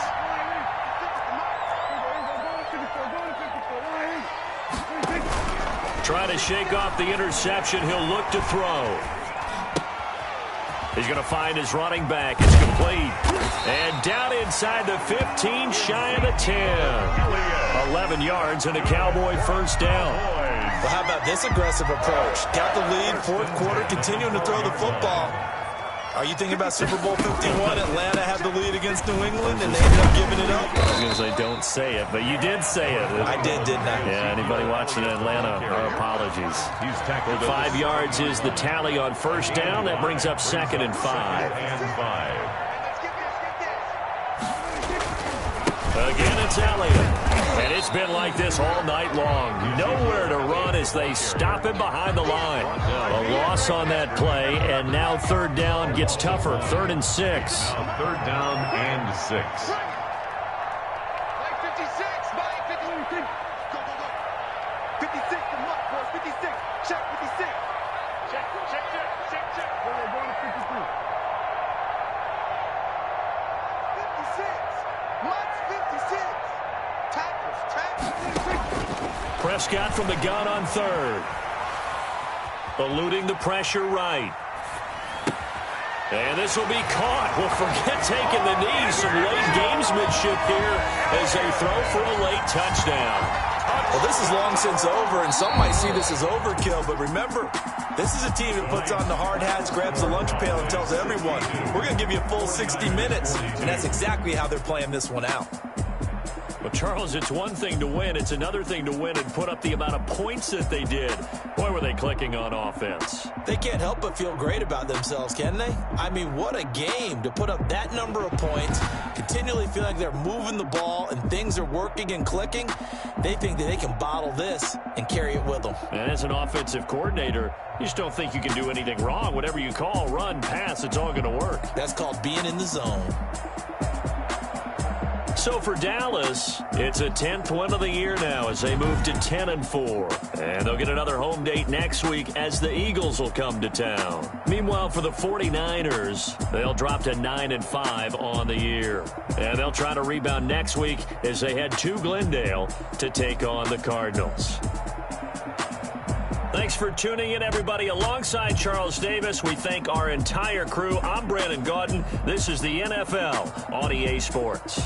S2: Trying to shake off the interception. He'll look to throw. He's going to find his running back. It's complete. And down inside the 15, shy of the 10. 11 yards and a Cowboy 1st down.
S3: Well, how about this aggressive approach? Got the lead, 4th quarter, continuing to throw the football. Are you thinking about Super Bowl 51? Atlanta had the lead against New England, and they ended up giving it up.
S2: I was going to say, don't say it, but you did say it.
S3: I did, didn't I?
S2: Yeah, anybody watching Atlanta, our apologies.
S1: He's tackled
S2: 5 yards is the tally on 1st down. That brings up 2nd and 5. Again, it's Elliott. And it's been like this all night long. Nowhere to run as they stop him behind the line. A loss on that play, and now 3rd down gets tougher. 3rd and 6.
S1: 3rd down and 6.
S4: 56, the mark, boys. 56. Check 56. Check. We're going to 53. 56. Mark's 56. Tackles.
S2: Prescott from the gun on 3rd. Eluding the pressure right. And this will be caught. Well, forget taking the knee. Some late gamesmanship here as they throw for a late touchdown.
S3: Well, this is long since over, and some might see this as overkill. But remember, this is a team that puts on the hard hats, grabs the lunch pail, and tells everyone, we're going to give you a full 60 minutes. And that's exactly how they're playing this one out.
S2: Well, Charles, it's one thing to win. It's another thing to win and put up the amount of points that they did. Boy, were they clicking on offense.
S3: They can't help but feel great about themselves, can they? I mean, what a game to put up that number of points, continually feel like they're moving the ball and things are working and clicking. They think that they can bottle this and carry it with them.
S2: And as an offensive coordinator, you just don't think you can do anything wrong. Whatever you call, run, pass, it's all going to work.
S3: That's called being in the zone.
S2: So for Dallas, it's a 10th win of the year now as they move to 10-4. And they'll get another home date next week as the Eagles will come to town. Meanwhile, for the 49ers, they'll drop to 9-5 on the year. And they'll try to rebound next week as they head to Glendale to take on the Cardinals. Thanks for tuning in, everybody. Alongside Charles Davis, we thank our entire crew. I'm Brandon Gaudin. This is the NFL on EA Sports.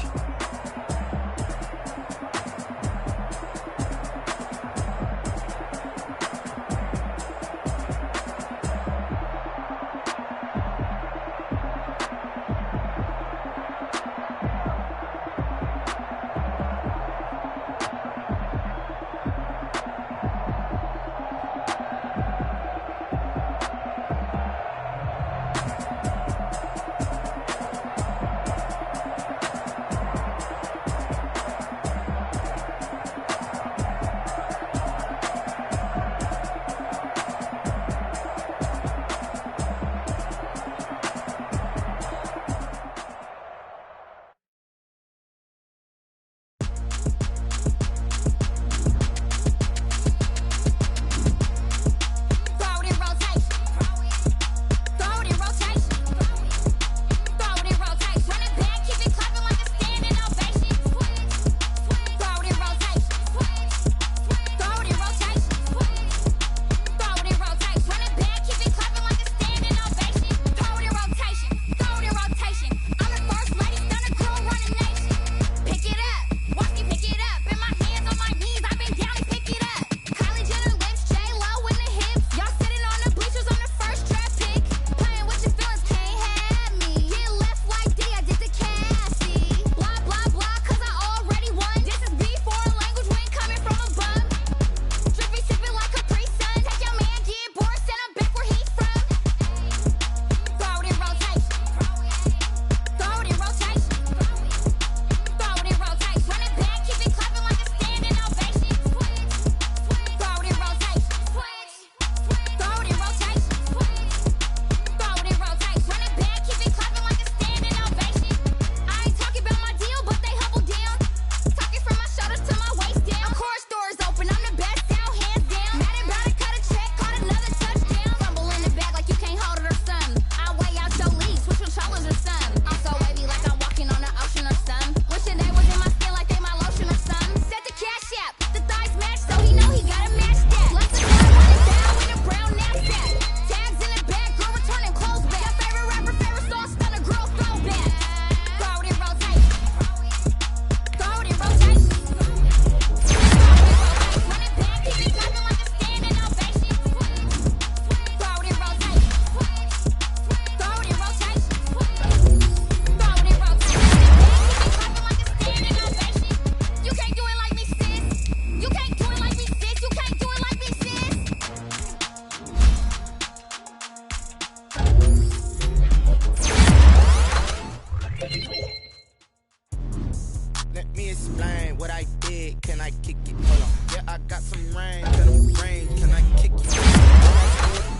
S5: Let me explain what I did. Can I kick it? Hold on. Yeah, I got some range and a range. Can I kick it?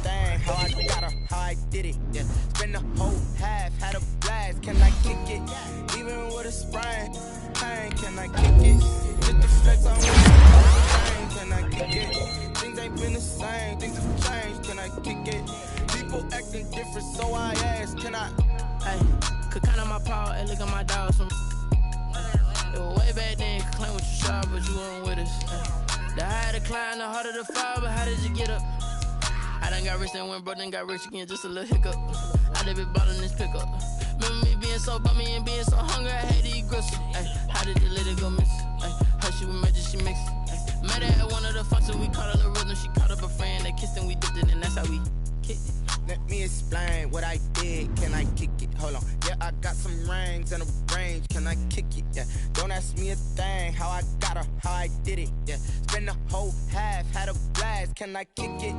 S5: Thing, how I got her, how I did it. Yeah, spend the whole half, had a blast. Can I kick it? Even with a sprain, pain. Can I kick it? Just the flex on one. Can I kick it? Things ain't been the same. Things have changed. Can I kick it? People acting different, so I ask. Can I?
S6: Hey, could count on my power and look at my dogs. It was way back then, could claim what you saw, but you weren't with us. The higher the climb, the harder the fall, but how did you get up? I done got rich and went broke, then got rich again, just a little hiccup. I done been ballin' this pickup. Remember me being so bummy and being so hungry, I had to eat gristle. Ay, how did you let it go miss? Ay, how she was magic, she mixed. Met her at one of the functions, we caught her the rhythm, she caught up a friend, they kissed and we dipped it, and that's how we kicked it.
S5: Let me explain what I did. Can I kick it? Hold on. Yeah, I got some rings and a range. Can I kick it? Yeah. Don't ask me a thing. How I got her, how I did it. Yeah. Spend the whole half, had a blast. Can I kick it?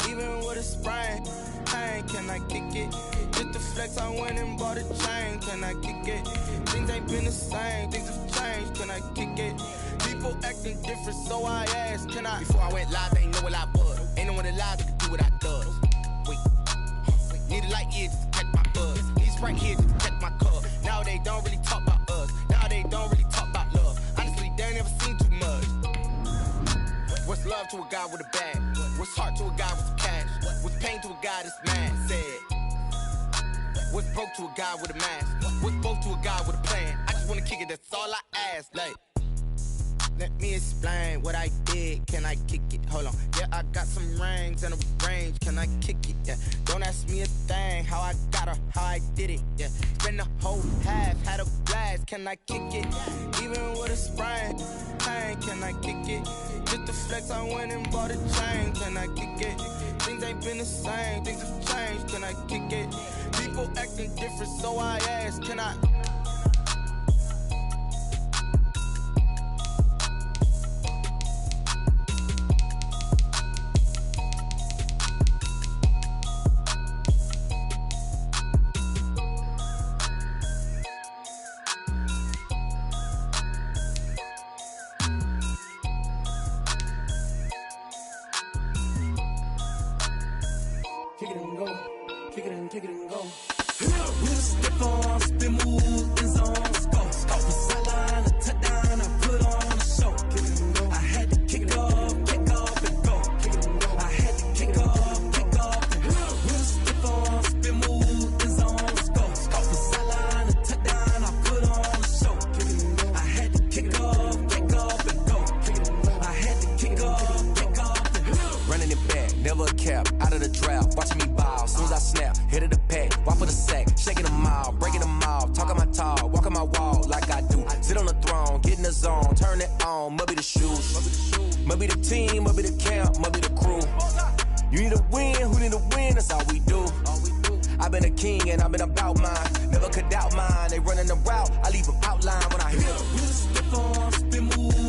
S5: Even with a sprain, pain. Can I kick it? Just the flex, I went and bought a chain. Can I kick it? Things ain't been the same. Things have changed. Can I kick it? People acting different, so I asked. Can I? Before I went live, they ain't know what I was. Ain't no one alive that could do what I does. Wait. Need a light year just to catch my buzz. Need Sprite here just to catch my cup. Now they don't really talk about us. Now they don't really talk about love. Honestly, they ain't never seen too much. What's love to a guy with a bag? What's heart to a guy with some cash? What's pain to a guy that's mad? Said. What's broke to a guy with a mask? What's both to a guy with a plan? I just wanna kick it, that's all I ask. Like, let me explain what I did. Can I kick it? Hold on. Yeah, I got some rings and a range. Can I kick it? Yeah. Don't ask me a thing. How I got her, how I did it. Yeah. Spend the whole half, had a blast. Can I kick it? Even with a sprain, pain. Can I kick it? Just the flex, I went and bought a chain. Can I kick it? Things ain't been the same. Things have changed. Can I kick it? People acting different, so I ask. Can I?
S7: Kick it and go, kick it and go. We'll step on, spin, move, and zone, go. Off the sideline, a touchdown, I put on a show. Kick it and go. I had to kick off and go. Kick it and go. I had to kick off and go. We'll step on, spin, move, and zone, go. Off the sideline, a touchdown, I put on a show. Kick it and go. I had to kick off and go. Kick it and go. I had to kick off and go.
S8: Running it back, never a cap, out of the draft. Watching me ball, soon as I snap, hit of the pack, walk for the sack, shaking them all, breaking them off, talking my talk, walking my wall like I do. Sit on the throne, get in the zone, turn it on, must be the shoes, must be the team, must be the camp, must be the crew. You need a win, who need a win, that's all we do. I've been a king and I've been about mine, never could doubt mine. They running the route, I leave them outline when I hit them.
S7: We'll step on, spin, move.